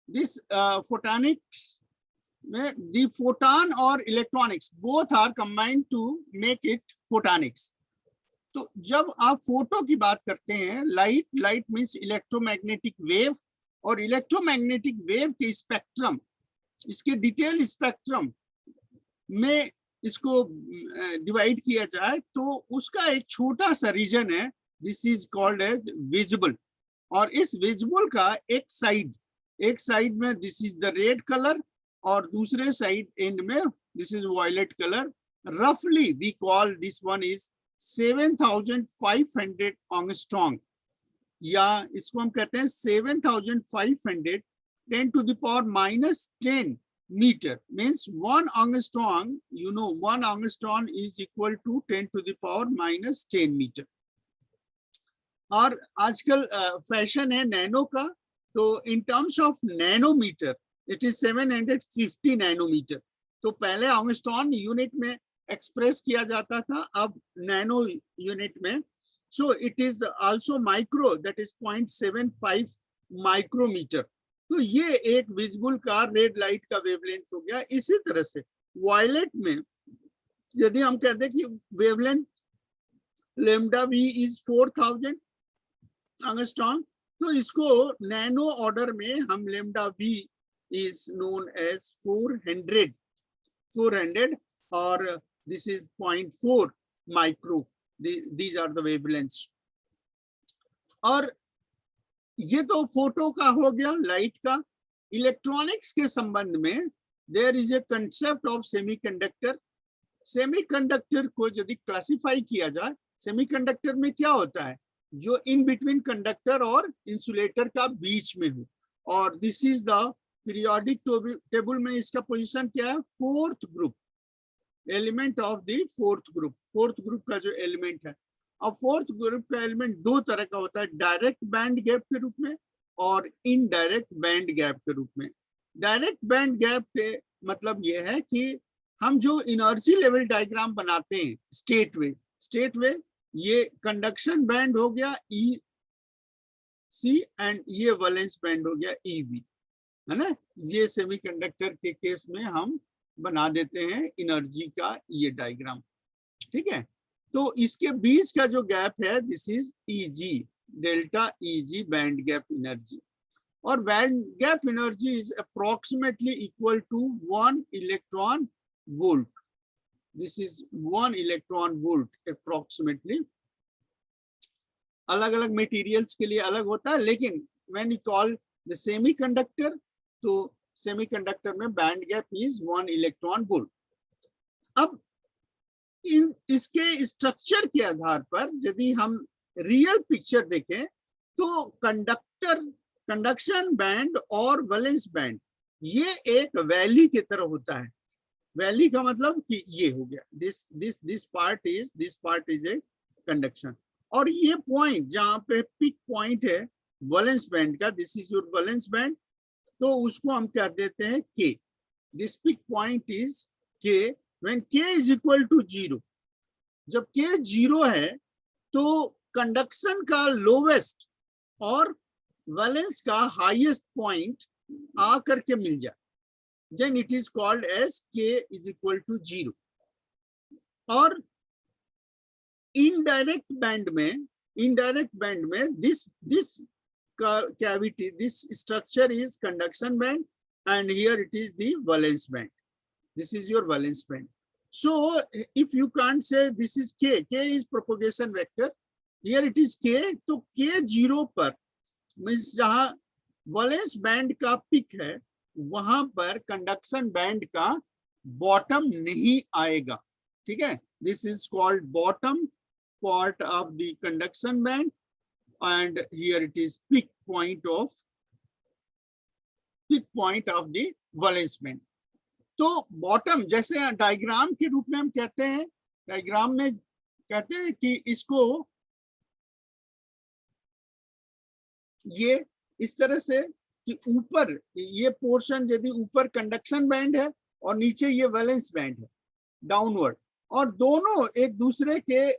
This photonics, the photon or electronics both are combined to make it photonics. तो जब आप photo की बात करते हैं, लाइट मीन्स इलेक्ट्रोमैग्नेटिक वेव, और इलेक्ट्रोमैग्नेटिक वेव के स्पेक्ट्रम, इसके डिटेल स्पेक्ट्रम में इसको डिवाइड किया जाए तो उसका एक छोटा सा रीजन है, this is called as visible. और इस विजिबल का एक साइड में this is the red colour, और दूसरे साइड एंड में दिस इज वायलेट कलर। रफली we call this one is 7500 angstrom, या इसको हम कहते हैं 7500 10 to the power minus 10 meter, means 1 angstrom, you know 1 angstrom is equal to 10 to the power minus 10 meter. और आजकल फैशन है नैनो का, तो in terms of nanometer it is 750 nanometer. तो पहले एंगस्ट्रॉम यूनिट में एक्सप्रेस किया जाता था, अब नैनो यूनिट में। So it is also micro, that is 0.75 micrometer. तो ये एक विजिबल का रेड लाइट का वेवलेंथ हो गया। इसी तरह से वायलेट में यदि हम कहते हैं कि wavelength lambda V is 4000 angstrom, तो इसको नैनो ऑर्डर में हम lambda V is known as 400 और this is 0.4 micro. these are the wavelengths। और ये तो फोटो का हो गया, लाइट का। इलेक्ट्रॉनिक्स के संबंध में there is a concept of semiconductor. Semiconductor को यदि क्लासिफाई किया जाए, सेमीकंडक्टर में क्या होता है, जो इन बिटवीन कंडक्टर और इंसुलेटर का बीच में हो। और this is the periodic table में इसका पोजीशन क्या है, fourth group, element of the fourth group का जो एलिमेंट है। अब फोर्थ ग्रुप का एलिमेंट दो तरह का होता है, डायरेक्ट बैंड गैप के रूप में और इनडायरेक्ट बैंड गैप के रूप में। डायरेक्ट बैंड गैप के मतलब यह है कि हम जो एनर्जी लेवल डायग्राम बनाते हैं, स्टेट वे ये कंडक्शन बैंड हो गया ई सी, एंड ये वैलेंस बैंड हो गया ई बी, है ना। ये सेमीकंडक्टर के केस में हम बना देते हैं एनर्जी का ये डायग्राम, ठीक है। तो इसके बीच का जो गैप है this is Eg, delta Eg band gap energy. और band gap energy is approximately equal to 1 electron volt. This is 1 electron volt approximately. अलग अलग मटेरियल्स के लिए अलग होता है, लेकिन when you call the semiconductor, तो सेमीकंडक्टर में band gap is 1 electron volt. अब इसके स्ट्रक्चर के आधार पर यदि हम रियल पिक्चर देखें तो कंडक्शन बैंड और वैलेंस बैंड ये एक वैली की तरह होता है। वैली का मतलब कि ये हो गया, this part is a conduction, और ये पॉइंट जहां पे पिक पॉइंट है वैलेंस बैंड का, this is your valence band, तो उसको हम क्या देते हैं K। This peak point is K when K is equal to 0। जब K 0 है तो कंडक्शन का लोवेस्ट और वैलेंस का हाईएस्ट पॉइंट आ करके मिल जाए, then it is called as K is equal to 0। और इनडायरेक्ट बैंड में this cavity, this structure is conduction band, and here it is the valence band. This is your valence band. So if you can't say this is K is propagation vector, here it is K, तो K 0 पर means जहां valence band का pick है वहां पर conduction band का bottom नहीं आएगा, ठीक है। This is called bottom part of the conduction band, and here it is peak point of the valence band। तो बॉटम जैसे डायग्राम के रूप में हम कहते हैं, डायग्राम में कहते हैं कि इसको ये इस तरह से कि ऊपर ये पोर्शन यदि ऊपर कंडक्शन बैंड है और नीचे ये वैलेंस बैंड है डाउनवर्ड, और दोनों एक दूसरे के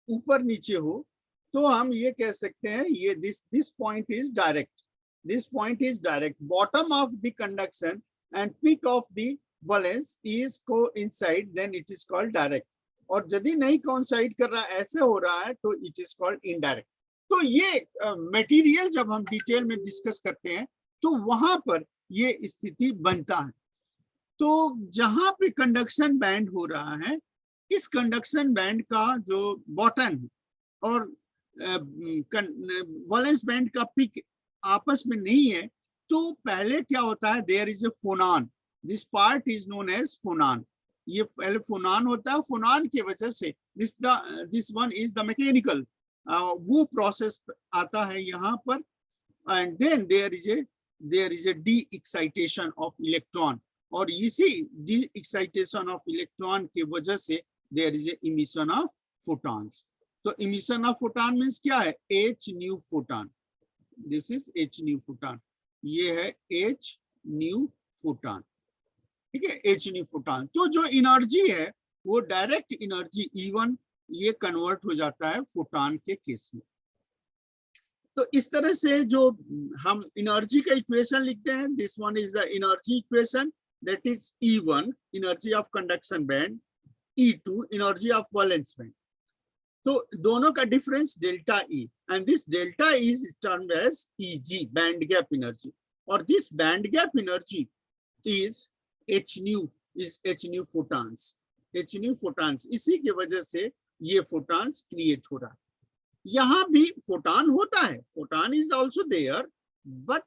ऊपर नीचे हो, तो हम ये कह सकते हैं ये this point is direct, This point is direct. Bottom of the conduction and peak of the valence is coincide, then it is called direct. और यदि नहीं coincide कर रहा, ऐसे हो रहा है, तो it is called indirect. तो ये मटेरियल जब हम डिटेल में डिस्कस करते हैं तो वहां पर ये स्थिति बनता है. तो जहां पे कंडक्शन बैंड हो रहा है, इस कंडक्शन बैंड का जो बॉटम है और वैलेंस बैंड का पीक आपस में नहीं है, तो पहले क्या होता है, there is a phonon. This part is known as phonon. ये पहले फोनान होता है. फोनान की वजह से this one is the mechanical, वो प्रोसेस आता है यहाँ पर. And then there is a de excitation of electron, और इसी डी एक्साइटेशन ऑफ इलेक्ट्रॉन की वजह से there is a emission of photons. तो इमिशन ऑफ फोटॉन मींस क्या है, h nu photon. This is h nu photon. ये है एच न्यू फोटॉन. ठीक है, एच न्यू फोटॉन. तो जो एनर्जी है वो डायरेक्ट एनर्जी E1 ये कन्वर्ट हो जाता है फोटॉन के केस में. तो इस तरह से जो हम एनर्जी का इक्वेशन लिखते हैं, this one is the energy equation, that is E1 energy of conduction band, E2 energy of valence band. तो दोनों का difference delta E, and this delta is termed as Eg band gap energy, और this band gap energy is H nu photons. H nu photons, इसी की वजह से ये photons create हो रहा है. यहाँ भी photon होता है, photon is also there, but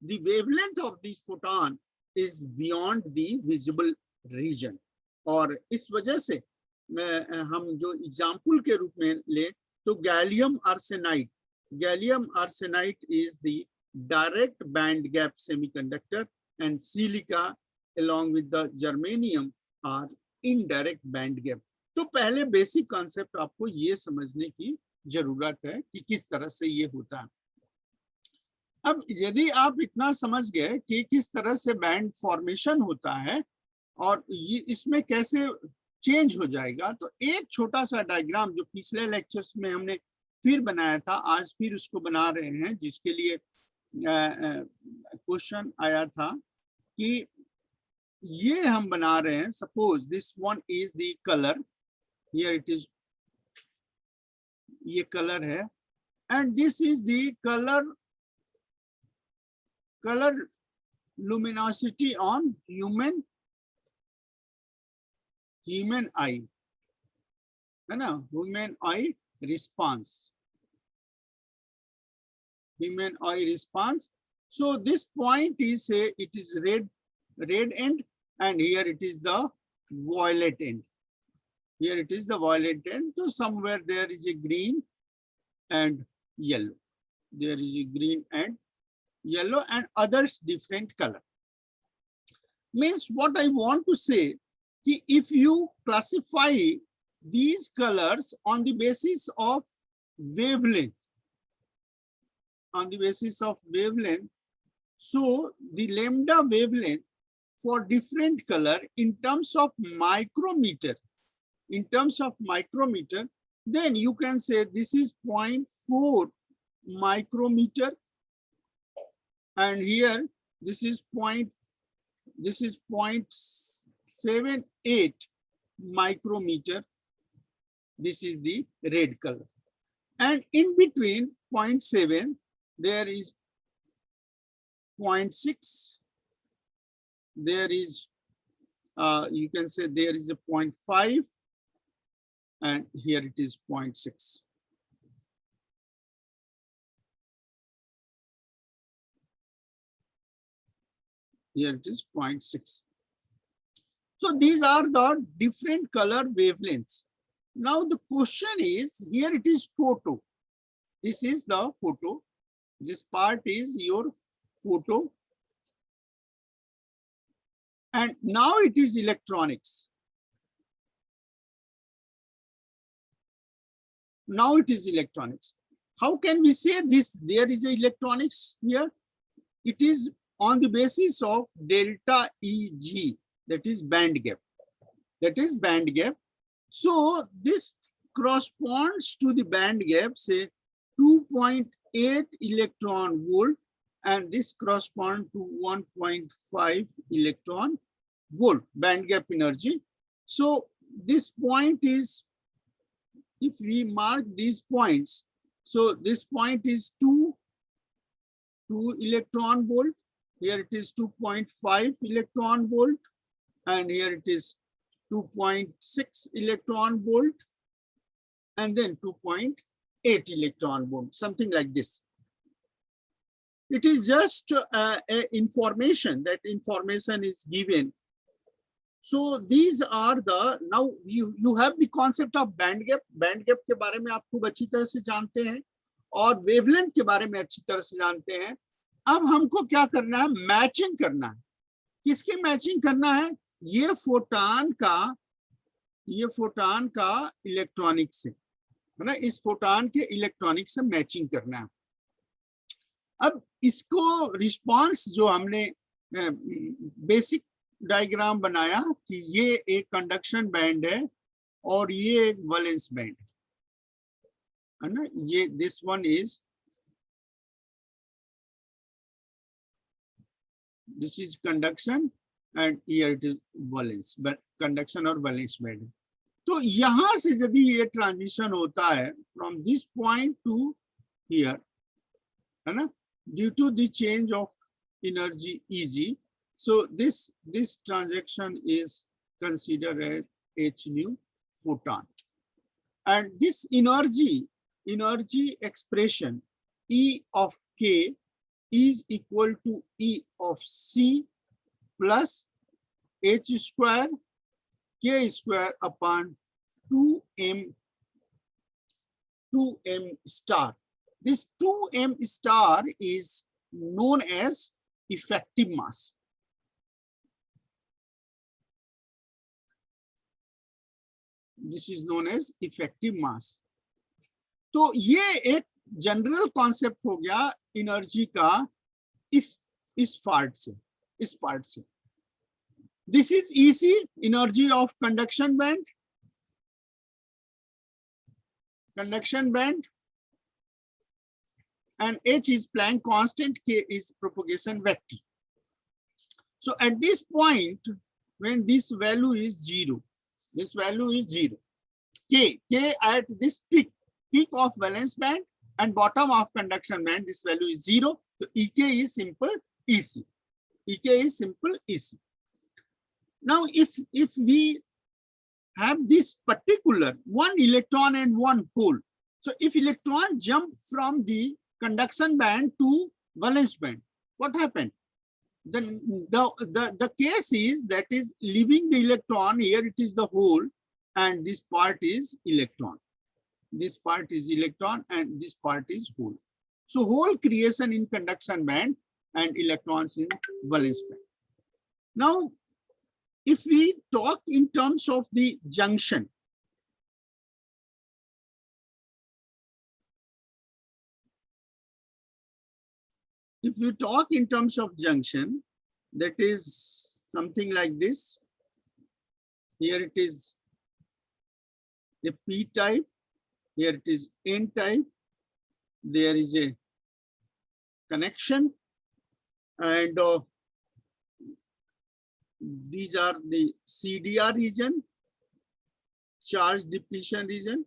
the wavelength of this photon is beyond the visible region. और इस वजह से हम जो एग्जाम्पल के रूप में ले तो gallium arsenite is the direct band gap semiconductor, and silica along with the germanium are indirect band gap. तो पहले बेसिक कॉन्सेप्ट आपको ये समझने की जरूरत है कि किस तरह से ये होता है. अब यदि आप इतना समझ गए कि किस तरह से बैंड फॉर्मेशन होता है और ये इसमें कैसे चेंज हो जाएगा, तो एक छोटा सा डायग्राम जो पिछले लेक्चर्स में हमने फिर बनाया था, आज फिर उसको बना रहे हैं, जिसके लिए क्वेश्चन आया था कि ये हम बना रहे हैं. Suppose this one is the colour, here it is, ये कलर है, and this is the colour luminosity on human eye, है ना, human eye response. So this point is it is red end, and here it is the violet end. So somewhere there is a green and yellow. And others different color. Means what I want to say, if you classify these colors on the basis of wavelength, so the lambda wavelength for different color in terms of micrometer, then you can say this is 0.4 micrometer, and here this is 0.78 micrometer. This is the red color, and in between 0.7 there is 0.6, there is you can say there is a 0.5, and here it is 0.6. Here it is 0.6. So these are the different color wavelengths. Now the question is, here it is photo. This is the photo. This part is your photo. And now it is electronics. How can we say this? There is electronics here. It is on the basis of delta Eg, that is band gap. So this corresponds to the band gap, say 2.8 electron volt and this corresponds to 1.5 electron volt band gap energy. So this point is, if we mark these points, so this point is 2 electron volt, here it is 2.5 electron volt, and here it is 2.6 electron volt, and then 2.8 electron volt, something like this. It is just information, that information is given. So these are the, now you have the concept of band gap. Band gap के बारे में आप खूब अच्छी तरह से जानते हैं और wavelength के बारे में अच्छी तरह से जानते हैं. अब हमको क्या करना है, मैचिंग करना है. किसकी मैचिंग करना है, ये फोटॉन का इलेक्ट्रॉनिक से, है ना, इस फोटॉन के इलेक्ट्रॉनिक से मैचिंग करना है. अब इसको रिस्पांस जो हमने बेसिक डायग्राम बनाया कि ये एक कंडक्शन बैंड है और ये एक वैलेंस बैंड है ना, ये this one is, this is conduction and here it is valence, conduction और वैलेंस बैंड. तो यहां से जब ये ट्रांजिशन होता है from this point to here, है ना, due to the change of energy Eg, so this transaction is considered as h nu photon, and this energy expression E of k is equal to E of c plus h square k square upon 2m star. This 2m star is known as effective mass. This is known as effective mass. तो ये एक general concept हो गया energy का इस part से. This is EC, energy of conduction band, and h is Planck constant, k is propagation vector. So at this point, when this value is 0, k at this peak of valence band and bottom of conduction band, this value is 0. So Ek is simple EC. Now if we have this particular one electron and one hole, so if electron jump from the conduction band to valence band, what happened? Then the case is that is leaving the electron, here it is the hole, and this part is electron. This part is electron and this part is hole. So hole creation in conduction band and electrons in valence band. Now, if we talk in terms of the junction, that is something like this. Here it is a P type, here it is N type, there is a connection, and these are the CDR region, charge depletion region.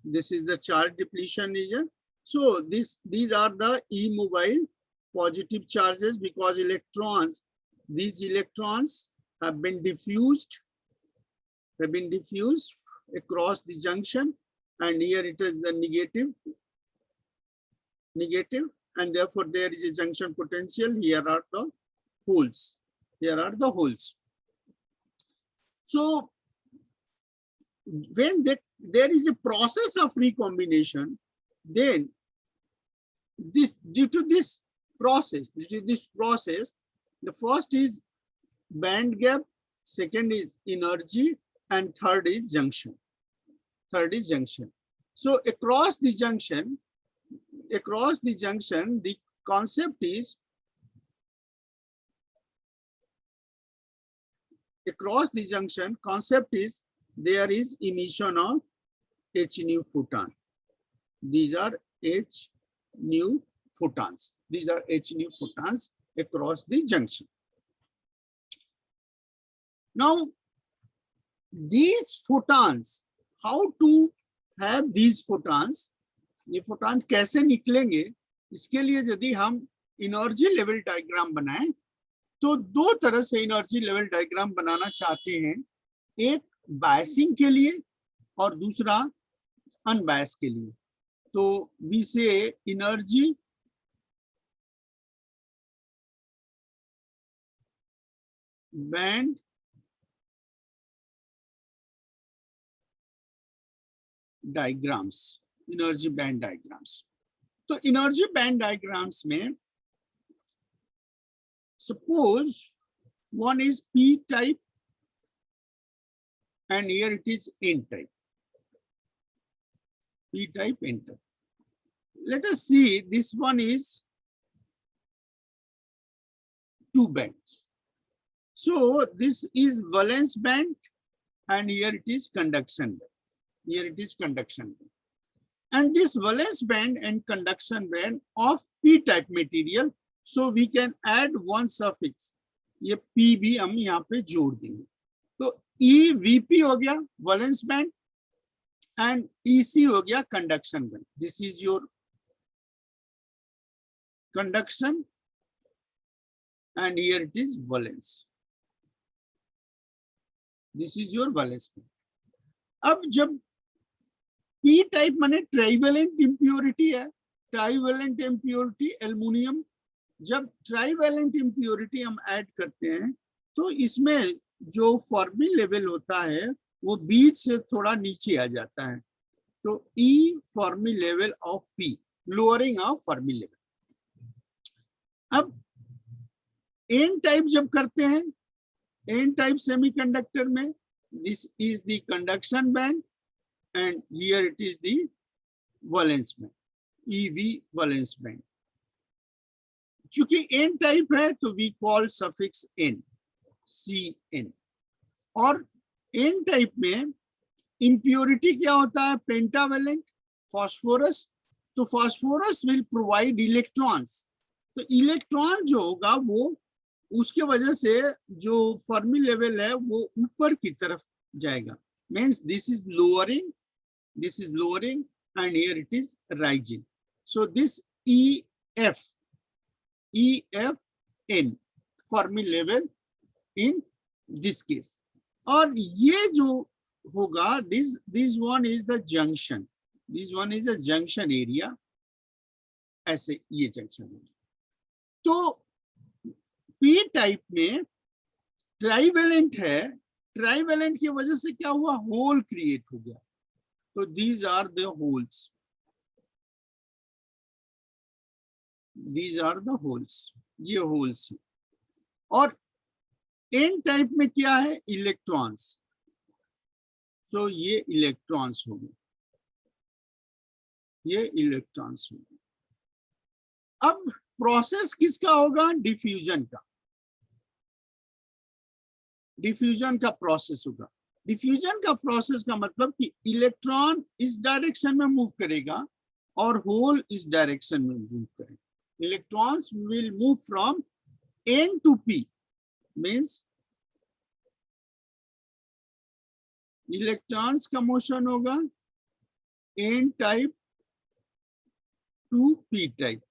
This is the charge depletion region. So these are the immobile positive charges, because these electrons have been diffused across the junction, and here it is the negative, and therefore there is a junction potential. Here are the holes. So when there is a process of recombination, then due to this process, the first is band gap, second is energy, and third is junction. So across the junction, the concept is across the junction, concept is there is emission of H nu photon. These are H nu photons. These are H nu photons across the junction. Now, these photons, how to have these photons? ये photon कैसे निकलेंगे? इसके लिए यदि हम energy level diagram बनाएं तो दो तरह से एनर्जी लेवल डायग्राम बनाना चाहते हैं, एक बायसिंग के लिए और दूसरा अनबायस के लिए. तो वी से energy band diagrams, energy band diagrams. तो एनर्जी बैंड डायग्राम्स में suppose one is P type and here it is N type. P type, N type. Let us see, this one is two bands. So this is valence band and here it is conduction band. Here it is conduction band. And this valence band and conduction band of P type material, so we can add one suffix. ये P भी हम यहाँ पे जोड़ देंगे. तो EVP हो गया valence band and EC हो गया conduction band. This is your conduction and here it is valence. This is your valence band. अब जब P टाइप माने ट्राइवेलेंट इम्प्योरिटी है, ट्राइवेलेंट इम्प्योरिटी एल्युमिनियम. जब ट्राइवेलेंट इम्प्योरिटी हम ऐड करते हैं तो इसमें जो फर्मी लेवल होता है वो बीच से थोड़ा नीचे आ जाता है. तो E Fermi level of P, lowering of Fermi level. अब एन टाइप जब करते हैं, एन टाइप सेमीकंडक्टर में this is the conduction band and here it is the valence band, EV valence band. चूंकि n टाइप है तो we call suffix n, Cn. और n type में impurity क्या होता है? Pentavalent phosphorus. तो फास्फोरस will provide electrons. तो इलेक्ट्रॉन जो होगा वो उसके वजह से जो फर्मी लेवल है वो ऊपर की तरफ जाएगा. Means this is lowering and here it is rising. So this EFN Fermi level in this case. और ये जो होगा, this one is the junction. This one is a junction area. ऐसे ये junction area. तो P टाइप में trivalent है. Trivalent की वजह से क्या हुआ? होल क्रिएट हो गया. तो these are the holes. These are the holes. ये होल्स है. और N टाइप में क्या है? इलेक्ट्रॉन्स. सो ये इलेक्ट्रॉन्स हो गए. ये इलेक्ट्रॉन्स हो गए. अब प्रोसेस किसका होगा? डिफ्यूजन का. डिफ्यूजन का प्रोसेस होगा. डिफ्यूजन का प्रोसेस का मतलब कि इलेक्ट्रॉन इस डायरेक्शन में मूव करेगा और होल इस डायरेक्शन में मूव करेगा. Electrons will move from N to P. Means electrons का मोशन होगा N type to P type.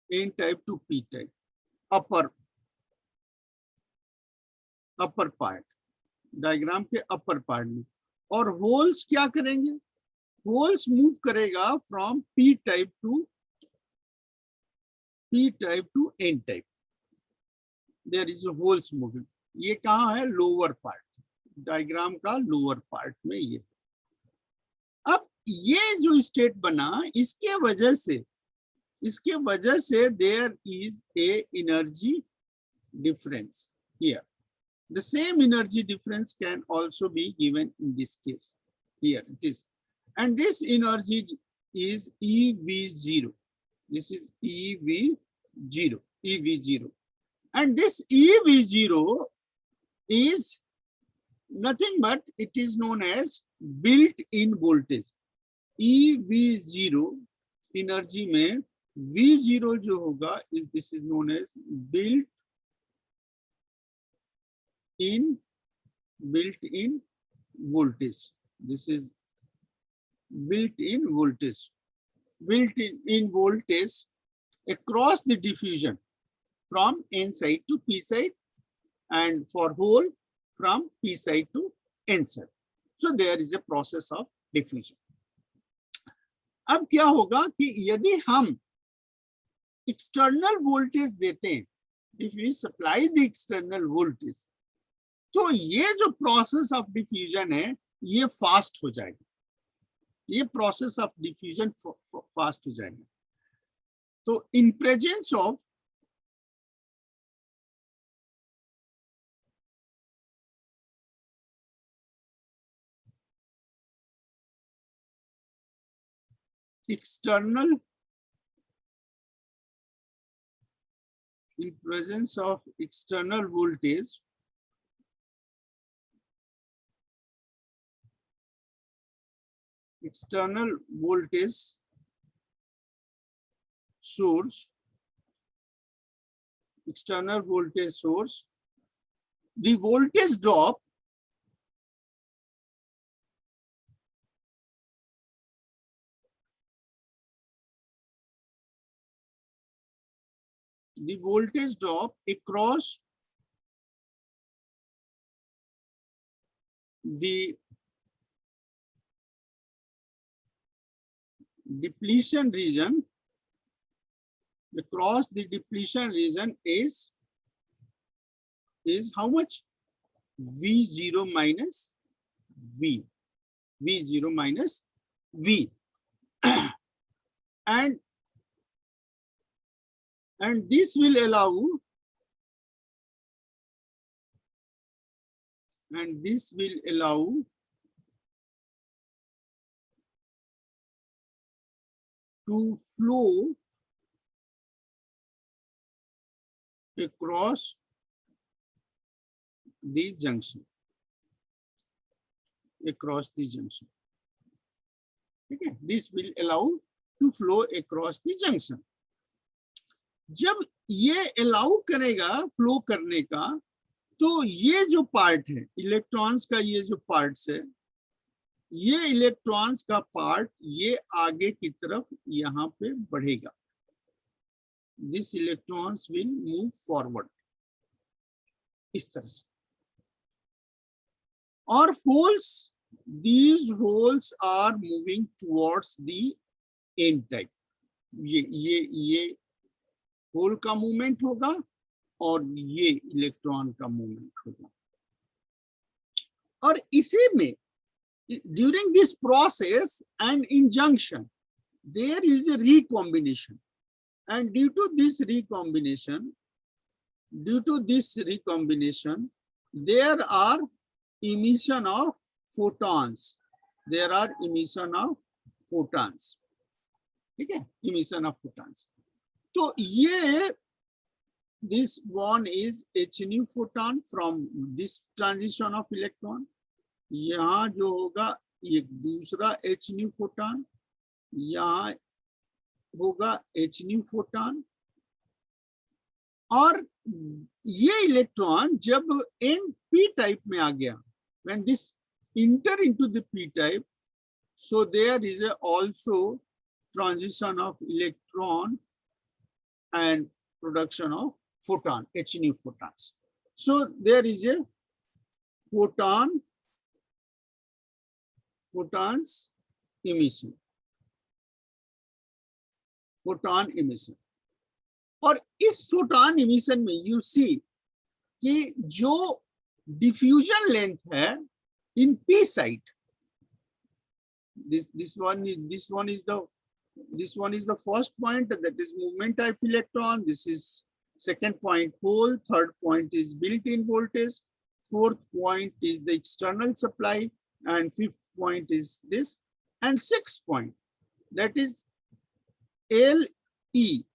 N type to P type. Upper part, diagram के अपर पार्ट में. और होल्स क्या करेंगे? होल्स मूव करेगा from P type to N type. There is holes moving. ये कहाँ है? लोअर पार्ट, डायग्राम का लोअर पार्ट में ये. अब ये जो स्टेट बना, इसके वजह से there is a energy difference here. The same energy difference can also be given in this case. Here it is. And this energy is EV0. This is EV0. And this EV0 is nothing but it is known as built-in voltage. EV0 energy में V0 जो होगा is this is known as built-in voltage. This is built-in voltage. Built-in voltage across the diffusion from N side to P side and for hole from P side to N side. So there is a process of diffusion. अब क्या होगा कि यदि हम external voltage देते हैं, if we supply the external voltage, तो ये जो प्रोसेस ऑफ डिफ्यूजन है ये फास्ट हो जाएगा, ये प्रोसेस ऑफ डिफ्यूजन फास्ट हो जाएगा. तो in presence of external external voltage, source, the voltage drop across the depletion region, is how much? V0 minus V. V0 minus V. and this will allow to flow across the junction. Okay, this will allow to flow across the junction. जब ये allow करेगा flow करने का, तो ये जो part है electrons का, ये जो पार्ट्स है, ये इलेक्ट्रॉन्स का पार्ट ये आगे की तरफ यहाँ पे बढ़ेगा. This electrons will move forward इस तरह से. और holes, these holes are moving towards the n type. ये होल का मूवमेंट होगा और ये इलेक्ट्रॉन का मूवमेंट होगा. और इसी में during this process and in junction there is a recombination, and due to this recombination there are emission of photons. ठीक है, emission of photons. तो ये this one is h nu photon from this transition of electron. यहाँ जो होगा एक दूसरा h nu photon, यहाँ होगा h nu photon. और ये इलेक्ट्रॉन जब n p type में आ गया, when this enter into the p type, so there is a also transition of electron and production of photon, h nu photons. So there is a photons emission, photon emission. और इस photon emission में you see कि जो diffusion length है in p side, this one is the first point, that is movement type electron. This is second point hole, third point is built-in voltage, fourth point is the external supply, and fifth point is this, and sixth point, that is LE,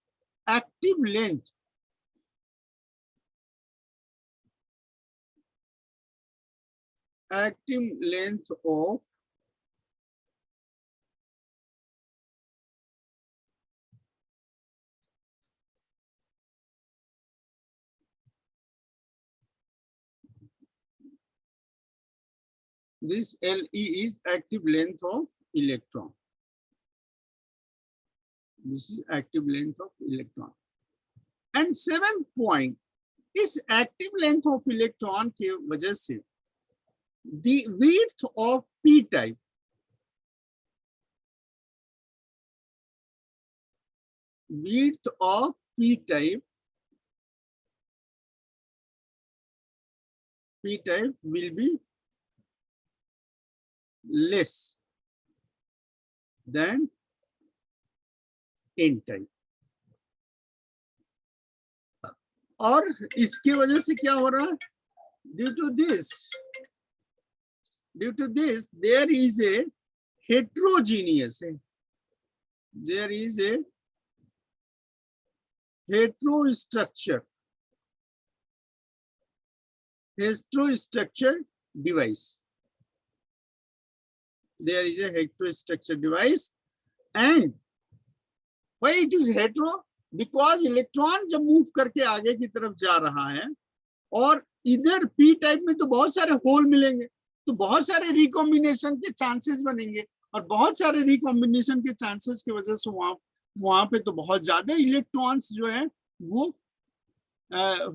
active length active length of this Le is active length of electron. This is active length of electron. And 7th point, इस active length of electron के वजह से the width of p type, width of p type will be less than n type. और इसके वजह से क्या हो रहा है? Due to this there is a heterogeneous, there is a heterostructure device. There is a heterostructure device, and why it is hetero? Because electron जब move करके आगे की तरफ जा रहा है और इधर पी टाइप में तो बहुत सारे होल मिलेंगे, तो बहुत सारे रिकॉम्बिनेशन के चांसेस बनेंगे, और बहुत सारे रिकॉम्बिनेशन के चांसेस की वजह से वहां पे तो बहुत ज्यादा इलेक्ट्रॉन्स जो है वो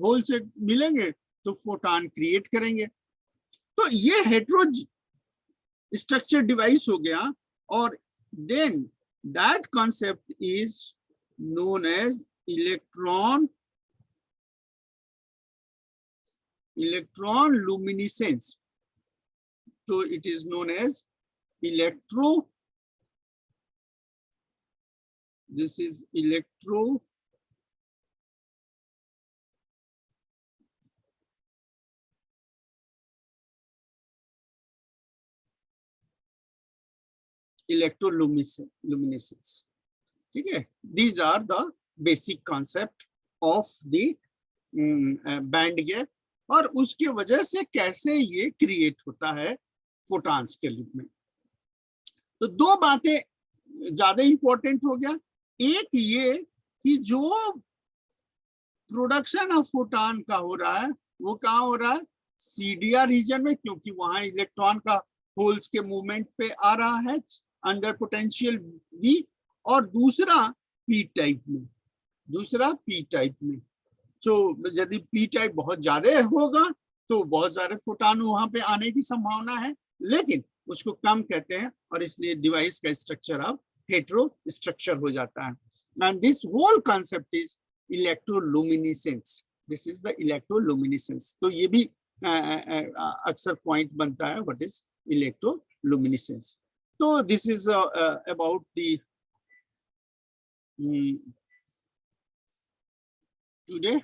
होल से मिलेंगे, तो फोटॉन क्रिएट करेंगे. तो ये हेटेरो स्ट्रक्चर डिवाइस हो गया, और then that concept is known as electroluminescence. So it is known as this is electroluminescence. Okay, these are the basic concept of the band gap, और उसके वजह से कैसे ये क्रिएट होता है फोटॉन्स के रूप में. तो दो बातें ज्यादा इंपॉर्टेंट हो गया. एक ये कि जो प्रोडक्शन ऑफ फोटॉन का हो रहा है वो कहाँ हो रहा है? CDR रीजन में, क्योंकि वहां इलेक्ट्रॉन का होल्स के मूवमेंट पे आ रहा है अंडर पोटेंशियल V, और दूसरा पी टाइप में, तो यदि पी टाइप बहुत ज्यादा होगा तो बहुत सारे फोटॉन वहां पे आने की संभावना है, लेकिन उसको कम कहते हैं, और इसलिए डिवाइस का स्ट्रक्चर अब हेटेरो स्ट्रक्चर हो जाता है. And this whole concept is electroluminescence. This is the electroluminescence. तो ये भी अक्सर पॉइंट बनता है, व्हाट इज इलेक्ट्रोलुमिनेसेंस. तो this is about the today